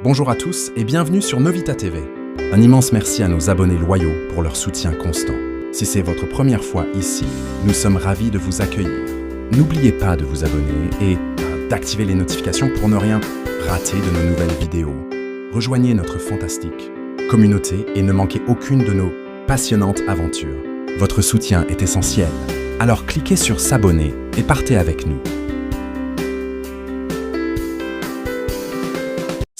Bonjour à tous et bienvenue sur Novita TV. Un immense merci à nos abonnés loyaux pour leur soutien constant. Si c'est votre première fois ici, nous sommes ravis de vous accueillir. N'oubliez pas de vous abonner et d'activer les notifications pour ne rien rater de nos nouvelles vidéos. Rejoignez notre fantastique communauté et ne manquez aucune de nos passionnantes aventures. Votre soutien est essentiel, alors cliquez sur s'abonner et partez avec nous.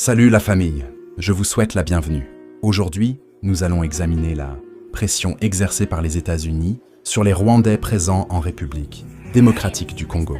Salut la famille, je vous souhaite la bienvenue. Aujourd'hui, nous allons examiner la pression exercée par les États-Unis sur les Rwandais présents en République démocratique du Congo.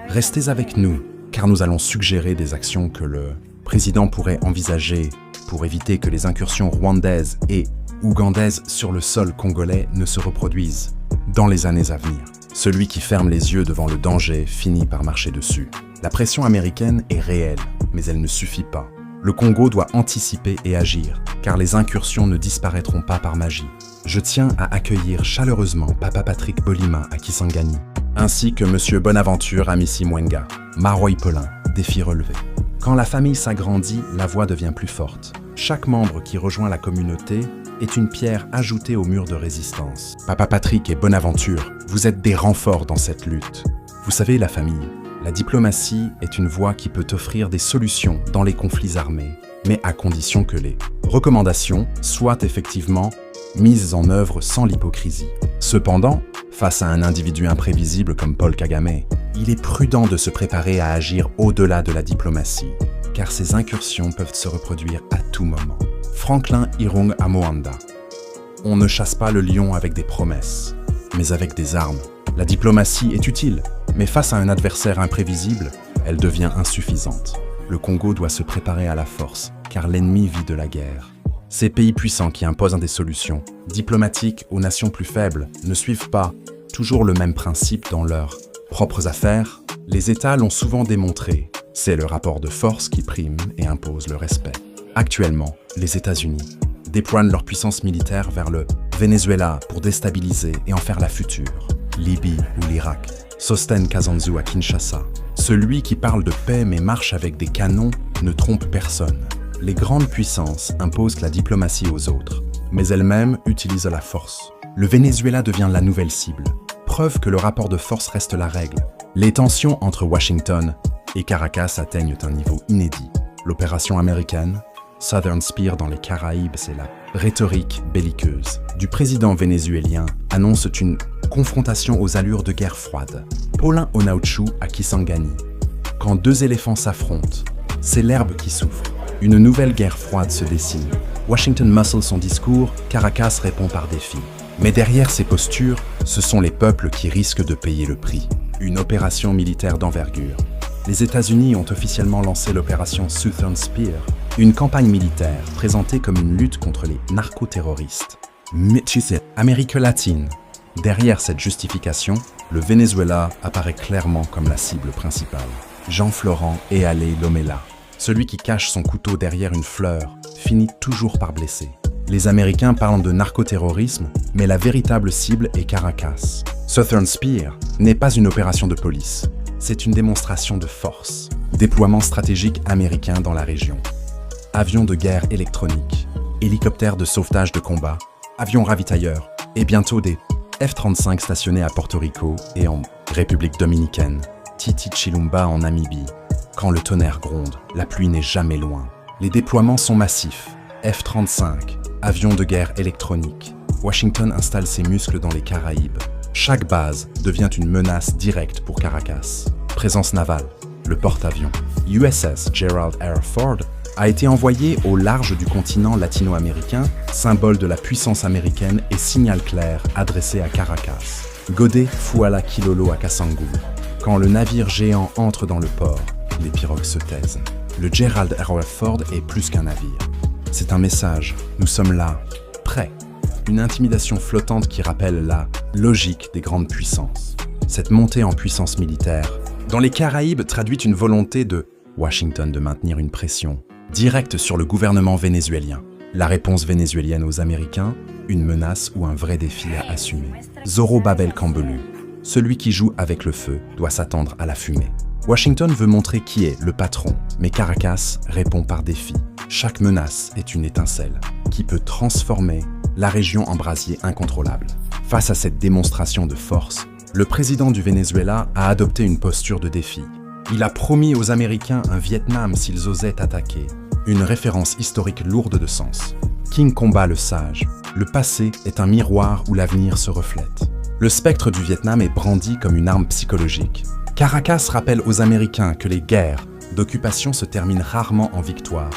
Restez avec nous, car nous allons suggérer des actions que le président pourrait envisager pour éviter que les incursions rwandaises et ougandaises sur le sol congolais ne se reproduisent dans les années à venir. Celui qui ferme les yeux devant le danger finit par marcher dessus. La pression américaine est réelle, mais elle ne suffit pas. Le Congo doit anticiper et agir, car les incursions ne disparaîtront pas par magie. Je tiens à accueillir chaleureusement Papa Patrick Bolima à Kisangani, ainsi que Monsieur Bonaventure à Missy Mwenga, Maroy Pelin, défi relevé. Quand la famille s'agrandit, la voix devient plus forte. Chaque membre qui rejoint la communauté est une pierre ajoutée au mur de résistance. Papa Patrick et Bonaventure, vous êtes des renforts dans cette lutte. Vous savez, la famille, la diplomatie est une voie qui peut offrir des solutions dans les conflits armés, mais à condition que les recommandations soient effectivement mises en œuvre sans l'hypocrisie. Cependant, face à un individu imprévisible comme Paul Kagame, il est prudent de se préparer à agir au-delà de la diplomatie, car ces incursions peuvent se reproduire à tout moment. Franklin Irung Amoanda. On ne chasse pas le lion avec des promesses, mais avec des armes. La diplomatie est utile, mais face à un adversaire imprévisible, elle devient insuffisante. Le Congo doit se préparer à la force, car l'ennemi vit de la guerre. Ces pays puissants qui imposent des solutions diplomatiques aux nations plus faibles ne suivent pas toujours le même principe dans leurs propres affaires. Les États l'ont souvent démontré. C'est le rapport de force qui prime et impose le respect. Actuellement, les États-Unis déploient leur puissance militaire vers le Venezuela pour déstabiliser et en faire la future Libye ou l'Irak. Sosten Kazanzu à Kinshasa. Celui qui parle de paix mais marche avec des canons ne trompe personne. Les grandes puissances imposent la diplomatie aux autres, mais elles-mêmes utilisent la force. Le Venezuela devient la nouvelle cible, preuve que le rapport de force reste la règle. Les tensions entre Washington et Caracas atteignent un niveau inédit. L'opération américaine, Southern Spear dans les Caraïbes, c'est la rhétorique belliqueuse du président vénézuélien annonce une confrontation aux allures de guerre froide. Paulin Onauchu à Kisangani. Quand deux éléphants s'affrontent, c'est l'herbe qui souffre. Une nouvelle guerre froide se dessine. Washington muscle son discours, Caracas répond par défi. Mais derrière ces postures, ce sont les peuples qui risquent de payer le prix. Une opération militaire d'envergure. Les États-Unis ont officiellement lancé l'opération Southern Spear, une campagne militaire présentée comme une lutte contre les narcoterroristes. Amérique latine. Derrière cette justification, le Venezuela apparaît clairement comme la cible principale. Jean-Florent Ealé Lomela. Celui qui cache son couteau derrière une fleur finit toujours par blesser. Les Américains parlent de narcoterrorisme, mais la véritable cible est Caracas. Southern Spear n'est pas une opération de police, c'est une démonstration de force. Déploiement stratégique américain dans la région. Avions de guerre électroniques, hélicoptères de sauvetage de combat, avions ravitailleurs et bientôt des F-35 stationnés à Porto Rico et en République dominicaine. Titi Chilumba en Namibie. Quand le tonnerre gronde, la pluie n'est jamais loin. Les déploiements sont massifs. F-35, avions de guerre électroniques. Washington installe ses muscles dans les Caraïbes. Chaque base devient une menace directe pour Caracas. Présence navale, le porte-avions. USS Gerald R. Ford a été envoyé au large du continent latino-américain, symbole de la puissance américaine et signal clair adressé à Caracas. Godé Fouala Kilolo à Kasangou. Quand le navire géant entre dans le port, les pirogues se taisent. Le Gerald R. Ford est plus qu'un navire. C'est un message. Nous sommes là, prêts. Une intimidation flottante qui rappelle la logique des grandes puissances. Cette montée en puissance militaire, dans les Caraïbes, traduit une volonté de Washington de maintenir une pression directe sur le gouvernement vénézuélien. La réponse vénézuélienne aux Américains, une menace ou un vrai défi à assumer. Zorobabel Kambelu. Celui qui joue avec le feu doit s'attendre à la fumée. Washington veut montrer qui est le patron, mais Caracas répond par défi. Chaque menace est une étincelle qui peut transformer la région en brasier incontrôlable. Face à cette démonstration de force, le président du Venezuela a adopté une posture de défi. Il a promis aux Américains un Vietnam s'ils osaient attaquer, une référence historique lourde de sens. King combat le sage. Le passé est un miroir où l'avenir se reflète. Le spectre du Vietnam est brandi comme une arme psychologique. Caracas rappelle aux Américains que les guerres d'occupation se terminent rarement en victoire,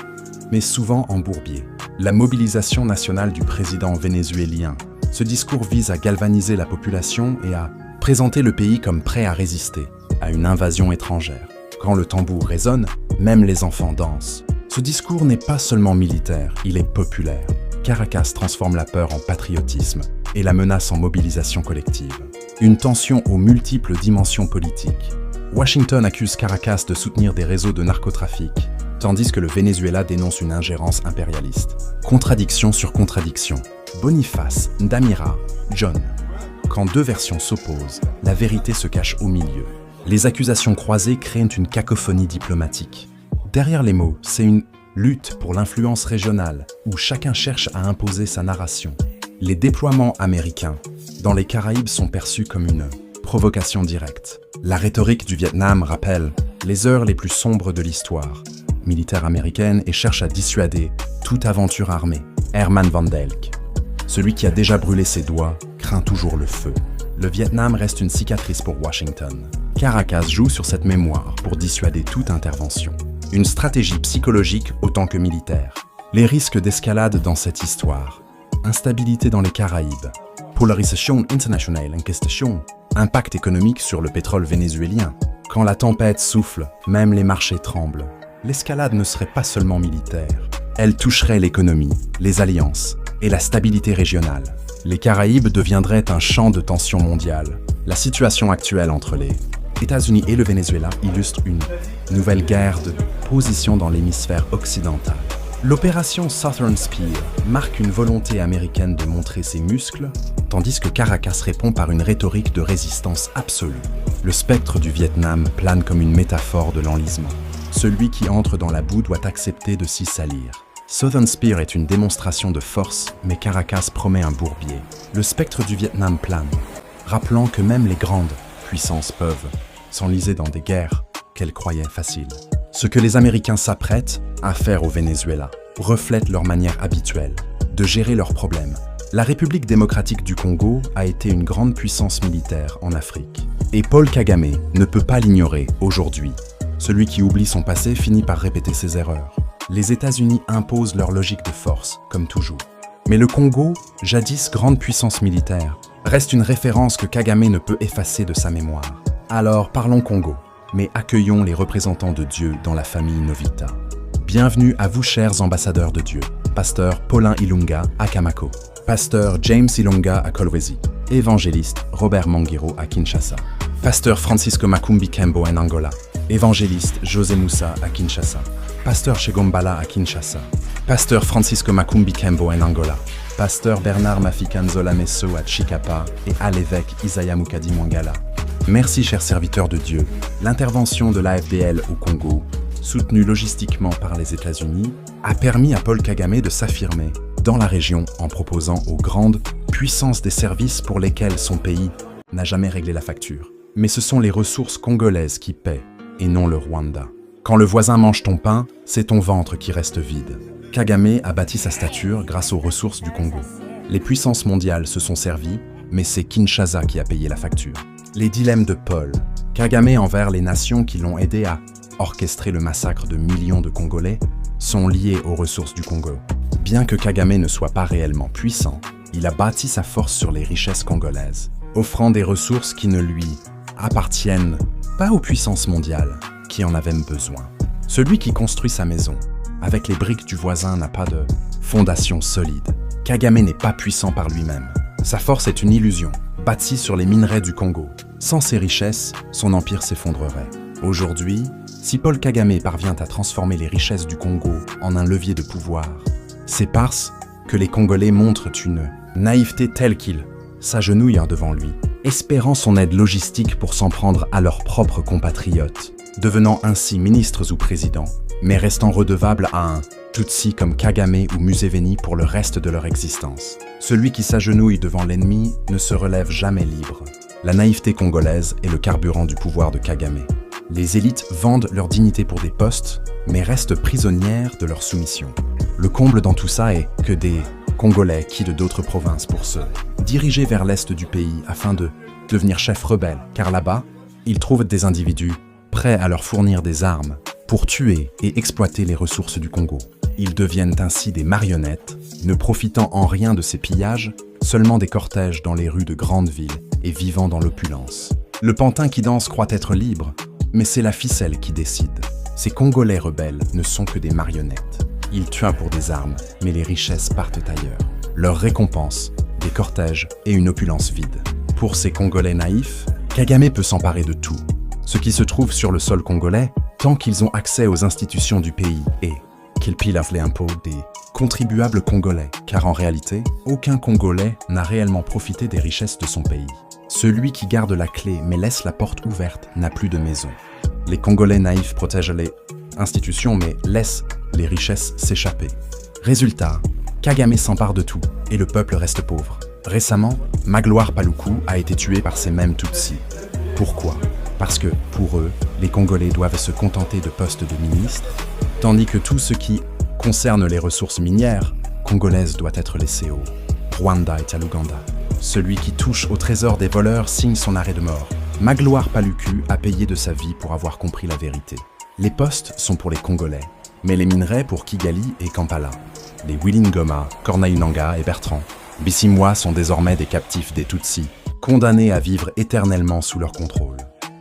mais souvent en bourbier. La mobilisation nationale du président vénézuélien. Ce discours vise à galvaniser la population et à présenter le pays comme prêt à résister à une invasion étrangère. Quand le tambour résonne, même les enfants dansent. Ce discours n'est pas seulement militaire, il est populaire. Caracas transforme la peur en patriotisme et la menace en mobilisation collective. Une tension aux multiples dimensions politiques. Washington accuse Caracas de soutenir des réseaux de narcotrafic, tandis que le Venezuela dénonce une ingérence impérialiste. Contradiction sur contradiction. Boniface, Ndamira, John. Quand deux versions s'opposent, la vérité se cache au milieu. Les accusations croisées créent une cacophonie diplomatique. Derrière les mots, c'est une lutte pour l'influence régionale, où chacun cherche à imposer sa narration. Les déploiements américains dans les Caraïbes sont perçus comme une provocation directe. La rhétorique du Vietnam rappelle les heures les plus sombres de l'histoire militaire américaine et cherche à dissuader toute aventure armée. Herman Van Delk. Celui qui a déjà brûlé ses doigts craint toujours le feu. Le Vietnam reste une cicatrice pour Washington. Caracas joue sur cette mémoire pour dissuader toute intervention. Une stratégie psychologique autant que militaire. Les risques d'escalade dans cette histoire. Instabilité dans les Caraïbes. Polarisation internationale en question. Impact économique sur le pétrole vénézuélien. Quand la tempête souffle, même les marchés tremblent. L'escalade ne serait pas seulement militaire. Elle toucherait l'économie, les alliances et la stabilité régionale. Les Caraïbes deviendraient un champ de tension mondiale. La situation actuelle entre les États-Unis et le Venezuela illustre une nouvelle guerre de position dans l'hémisphère occidental. L'opération Southern Spear marque une volonté américaine de montrer ses muscles, tandis que Caracas répond par une rhétorique de résistance absolue. Le spectre du Vietnam plane comme une métaphore de l'enlisement. Celui qui entre dans la boue doit accepter de s'y salir. Southern Spear est une démonstration de force, mais Caracas promet un bourbier. Le spectre du Vietnam plane, rappelant que même les grandes puissances peuvent s'enliser dans des guerres qu'elles croyaient faciles. Ce que les Américains s'apprêtent à faire au Venezuela reflète leur manière habituelle de gérer leurs problèmes. La République démocratique du Congo a été une grande puissance militaire en Afrique. Et Paul Kagame ne peut pas l'ignorer aujourd'hui. Celui qui oublie son passé finit par répéter ses erreurs. Les États-Unis imposent leur logique de force, comme toujours. Mais le Congo, jadis grande puissance militaire, reste une référence que Kagame ne peut effacer de sa mémoire. Alors parlons Congo, mais accueillons les représentants de Dieu dans la famille Novita. Bienvenue à vous chers ambassadeurs de Dieu, pasteur Paulin Ilunga à Kamako, pasteur James Ilunga à Kolwezi, évangéliste Robert Mangiro à Kinshasa, pasteur Francisco Makumbi Kembo en Angola, évangéliste José Moussa à Kinshasa, pasteur Chegombala à Kinshasa, pasteur Francisco Makumbi Kembo en Angola, pasteur Bernard Mafikanzola Messo à Chikapa et à l'évêque Isaiah Mukadi Mwangala. Merci chers serviteurs de Dieu. L'intervention de l'AFDL au Congo, soutenue logistiquement par les États-Unis, a permis à Paul Kagame de s'affirmer dans la région en proposant aux grandes puissances des services pour lesquels son pays n'a jamais réglé la facture. Mais ce sont les ressources congolaises qui paient et non le Rwanda. Quand le voisin mange ton pain, c'est ton ventre qui reste vide. Kagame a bâti sa stature grâce aux ressources du Congo. Les puissances mondiales se sont servies, mais c'est Kinshasa qui a payé la facture. Les dilemmes de Paul Kagame envers les nations qui l'ont aidé à orchestrer le massacre de millions de Congolais sont liés aux ressources du Congo. Bien que Kagame ne soit pas réellement puissant, il a bâti sa force sur les richesses congolaises, offrant des ressources qui ne lui appartiennent pas aux puissances mondiales qui en avaient besoin. Celui qui construit sa maison avec les briques du voisin n'a pas de fondation solide. Kagame n'est pas puissant par lui-même. Sa force est une illusion, bâtie sur les minerais du Congo. Sans ces richesses, son empire s'effondrerait. Aujourd'hui, si Paul Kagame parvient à transformer les richesses du Congo en un levier de pouvoir, c'est parce que les Congolais montrent une naïveté telle qu'ils s'agenouillent devant lui, espérant son aide logistique pour s'en prendre à leurs propres compatriotes, devenant ainsi ministres ou présidents, mais restant redevables à un Tutsis comme Kagame ou Museveni pour le reste de leur existence. Celui qui s'agenouille devant l'ennemi ne se relève jamais libre. La naïveté congolaise est le carburant du pouvoir de Kagame. Les élites vendent leur dignité pour des postes, mais restent prisonnières de leur soumission. Le comble dans tout ça est que des Congolais quittent d'autres provinces pour se diriger vers l'est du pays afin de devenir chefs rebelles, car là-bas, ils trouvent des individus prêts à leur fournir des armes pour tuer et exploiter les ressources du Congo. Ils deviennent ainsi des marionnettes, ne profitant en rien de ces pillages, seulement des cortèges dans les rues de grandes villes et vivant dans l'opulence. Le pantin qui danse croit être libre, mais c'est la ficelle qui décide. Ces Congolais rebelles ne sont que des marionnettes. Ils tuent pour des armes, mais les richesses partent ailleurs. Leur récompense, des cortèges et une opulence vide. Pour ces Congolais naïfs, Kagame peut s'emparer de tout. Ce qui se trouve sur le sol congolais, tant qu'ils ont accès aux institutions du pays et qu'ils pilafent les impôts des contribuables congolais, car en réalité, aucun Congolais n'a réellement profité des richesses de son pays. Celui qui garde la clé mais laisse la porte ouverte n'a plus de maison. Les Congolais naïfs protègent les institutions mais laissent les richesses s'échapper. Résultat, Kagame s'empare de tout et le peuple reste pauvre. Récemment, Magloire Paluku a été tué par ces mêmes Tutsis. Pourquoi ? Parce que, pour eux, les Congolais doivent se contenter de postes de ministres, tandis que tout ce qui concerne les ressources minières congolaises doit être laissé au Rwanda et à l'Ouganda. Celui qui touche au trésor des voleurs signe son arrêt de mort. Magloire Paluku a payé de sa vie pour avoir compris la vérité. Les postes sont pour les Congolais, mais les minerais pour Kigali et Kampala. Les Willy Ngoma, Corneille Nangaa et Bertrand Bisimwa sont désormais des captifs des Tutsis, condamnés à vivre éternellement sous leur contrôle.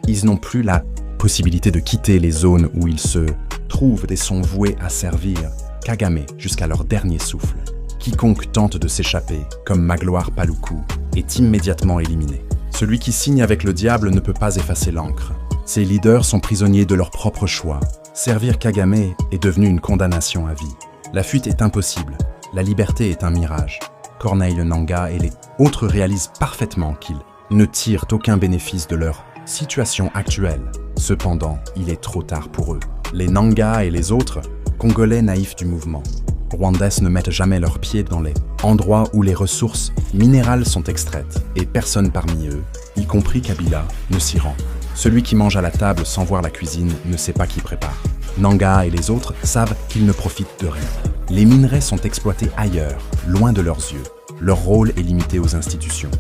Ils n'ont plus la possibilité de quitter les zones où ils se trouvent et sont voués à servir Kagame jusqu'à leur dernier souffle. Quiconque tente de s'échapper, comme Magloire Paluku, est immédiatement éliminé. Celui qui signe avec le diable ne peut pas effacer l'encre. Ces leaders sont prisonniers de leur propre choix. Servir Kagame est devenu une condamnation à vie. La fuite est impossible, la liberté est un mirage. Corneille Nangaa et les autres réalisent parfaitement qu'ils ne tirent aucun bénéfice de leur situation actuelle. Cependant, il est trop tard pour eux. Les Nangaa et les autres, Congolais naïfs du mouvement, Rwandais ne mettent jamais leurs pieds dans les endroits où les ressources minérales sont extraites, et personne parmi eux, y compris Kabila, ne s'y rend. Celui qui mange à la table sans voir la cuisine ne sait pas qui prépare. Nangaa et les autres savent qu'ils ne profitent de rien. Les minerais sont exploités ailleurs, loin de leurs yeux. Leur rôle est limité aux institutions,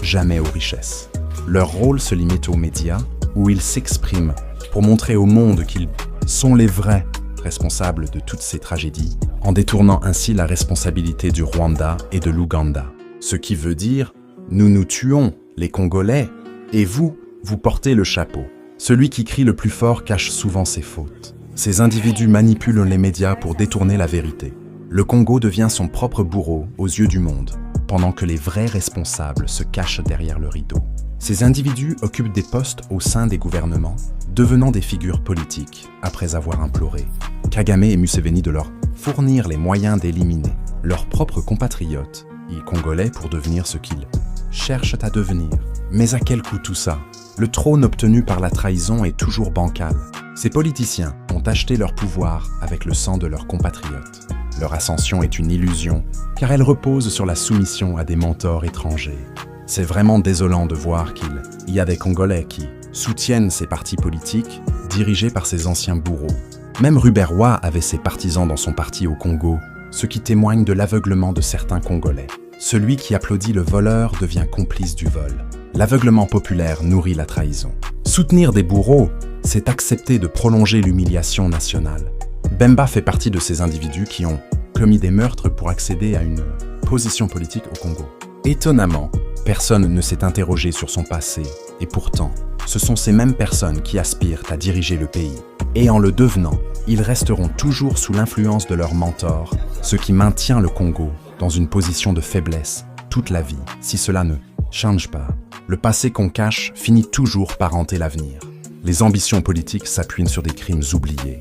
jamais aux richesses. Leur rôle se limite aux médias, où ils s'expriment pour montrer au monde qu'ils sont les vrais responsables de toutes ces tragédies, en détournant ainsi la responsabilité du Rwanda et de l'Ouganda. Ce qui veut dire, nous nous tuons, les Congolais, et vous portez le chapeau. Celui qui crie le plus fort cache souvent ses fautes. Ces individus manipulent les médias pour détourner la vérité. Le Congo devient son propre bourreau aux yeux du monde, pendant que les vrais responsables se cachent derrière le rideau. Ces individus occupent des postes au sein des gouvernements, devenant des figures politiques après avoir imploré Kagame et Museveni de leur fournir les moyens d'éliminer leurs propres compatriotes, y Congolais, pour devenir ce qu'ils cherchent à devenir. Mais à quel coût tout ça ? Le trône obtenu par la trahison est toujours bancal. Ces politiciens ont acheté leur pouvoir avec le sang de leurs compatriotes. Leur ascension est une illusion, car elle repose sur la soumission à des mentors étrangers. C'est vraiment désolant de voir qu'il y a des Congolais qui soutiennent ces partis politiques dirigés par ces anciens bourreaux. Même Ruberwa avait ses partisans dans son parti au Congo, ce qui témoigne de l'aveuglement de certains Congolais. Celui qui applaudit le voleur devient complice du vol. L'aveuglement populaire nourrit la trahison. Soutenir des bourreaux, c'est accepter de prolonger l'humiliation nationale. Bemba fait partie de ces individus qui ont commis des meurtres pour accéder à une position politique au Congo. Étonnamment, personne ne s'est interrogé sur son passé, et pourtant, ce sont ces mêmes personnes qui aspirent à diriger le pays. Et en le devenant, ils resteront toujours sous l'influence de leurs mentors, ce qui maintient le Congo dans une position de faiblesse toute la vie. Si cela ne change pas, le passé qu'on cache finit toujours par hanter l'avenir. Les ambitions politiques s'appuient sur des crimes oubliés.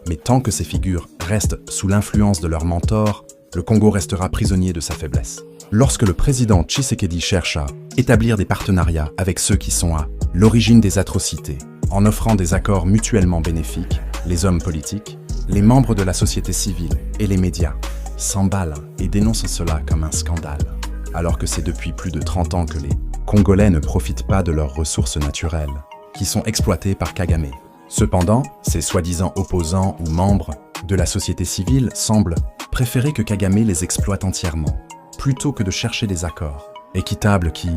Mais tant que ces figures restent sous l'influence de leurs mentors, le Congo restera prisonnier de sa faiblesse. Lorsque le président Tshisekedi cherche à établir des partenariats avec ceux qui sont à l'origine des atrocités, en offrant des accords mutuellement bénéfiques, les hommes politiques Les membres de la société civile et les médias s'emballent et dénoncent cela comme un scandale, alors que c'est depuis plus de 30 ans que les Congolais ne profitent pas de leurs ressources naturelles, qui sont exploitées par Kagame. Cependant, ces soi-disant opposants ou membres de la société civile semblent préférer que Kagame les exploite entièrement, plutôt que de chercher des accords équitables qui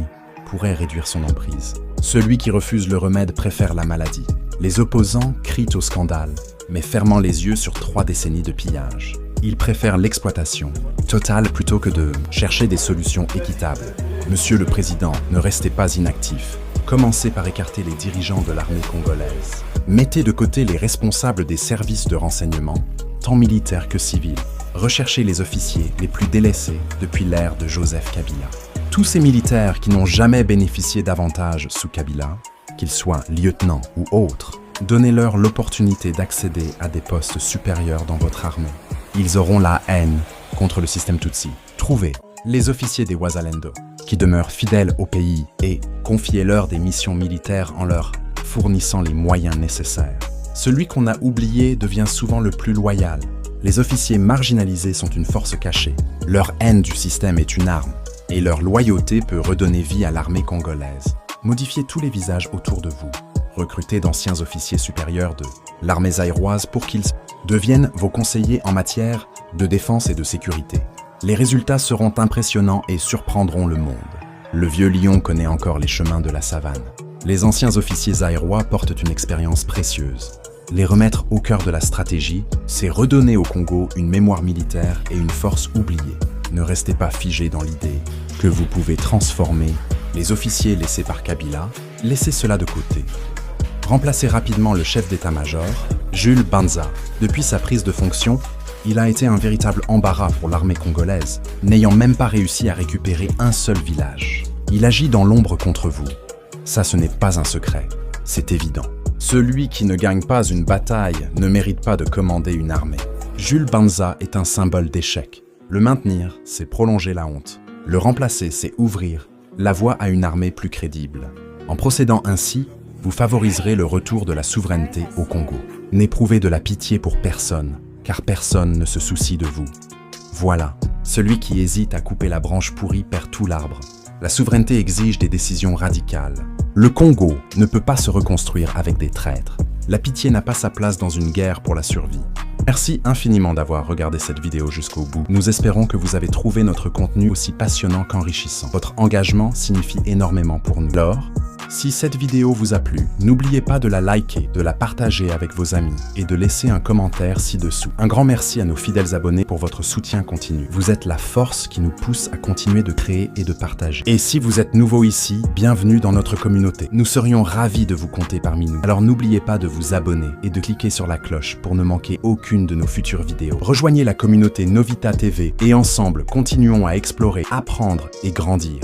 pourraient réduire son emprise. Celui qui refuse le remède préfère la maladie. Les opposants crient au scandale, mais fermant les yeux sur 3 décennies de pillage. Ils préfèrent l'exploitation totale plutôt que de chercher des solutions équitables. Monsieur le Président, ne restez pas inactif. Commencez par écarter les dirigeants de l'armée congolaise. Mettez de côté les responsables des services de renseignement, tant militaires que civils. Recherchez les officiers les plus délaissés depuis l'ère de Joseph Kabila. Tous ces militaires qui n'ont jamais bénéficié d'avantages sous Kabila, qu'ils soient lieutenants ou autres, donnez-leur l'opportunité d'accéder à des postes supérieurs dans votre armée. Ils auront la haine contre le système Tutsi. Trouvez les officiers des Wazalendo, qui demeurent fidèles au pays, et confiez-leur des missions militaires en leur fournissant les moyens nécessaires. Celui qu'on a oublié devient souvent le plus loyal. Les officiers marginalisés sont une force cachée. Leur haine du système est une arme, et leur loyauté peut redonner vie à l'armée congolaise. Modifiez tous les visages autour de vous. Recrutez d'anciens officiers supérieurs de l'armée zaïroise pour qu'ils deviennent vos conseillers en matière de défense et de sécurité. Les résultats seront impressionnants et surprendront le monde. Le vieux lion connaît encore les chemins de la savane. Les anciens officiers zaïrois portent une expérience précieuse. Les remettre au cœur de la stratégie, c'est redonner au Congo une mémoire militaire et une force oubliée. Ne restez pas figés dans l'idée que vous pouvez transformer les officiers laissés par Kabila, laissez cela de côté. Remplacez rapidement le chef d'état-major, Jules Banza. Depuis sa prise de fonction, il a été un véritable embarras pour l'armée congolaise, n'ayant même pas réussi à récupérer un seul village. Il agit dans l'ombre contre vous. Ça, ce n'est pas un secret, c'est évident. Celui qui ne gagne pas une bataille ne mérite pas de commander une armée. Jules Banza est un symbole d'échec. Le maintenir, c'est prolonger la honte. Le remplacer, c'est ouvrir la voie à une armée plus crédible. En procédant ainsi, vous favoriserez le retour de la souveraineté au Congo. N'éprouvez de la pitié pour personne, car personne ne se soucie de vous. Voilà, celui qui hésite à couper la branche pourrie perd tout l'arbre. La souveraineté exige des décisions radicales. Le Congo ne peut pas se reconstruire avec des traîtres. La pitié n'a pas sa place dans une guerre pour la survie. Merci infiniment d'avoir regardé cette vidéo jusqu'au bout. Nous espérons que vous avez trouvé notre contenu aussi passionnant qu'enrichissant. Votre engagement signifie énormément pour nous. Alors, si cette vidéo vous a plu, n'oubliez pas de la liker, de la partager avec vos amis et de laisser un commentaire ci-dessous. Un grand merci à nos fidèles abonnés pour votre soutien continu. Vous êtes la force qui nous pousse à continuer de créer et de partager. Et si vous êtes nouveau ici, bienvenue dans notre communauté. Nous serions ravis de vous compter parmi nous. Alors n'oubliez pas de vous abonner et de cliquer sur la cloche pour ne manquer aucune de nos futures vidéos. Rejoignez la communauté Novita TV et ensemble, continuons à explorer, apprendre et grandir.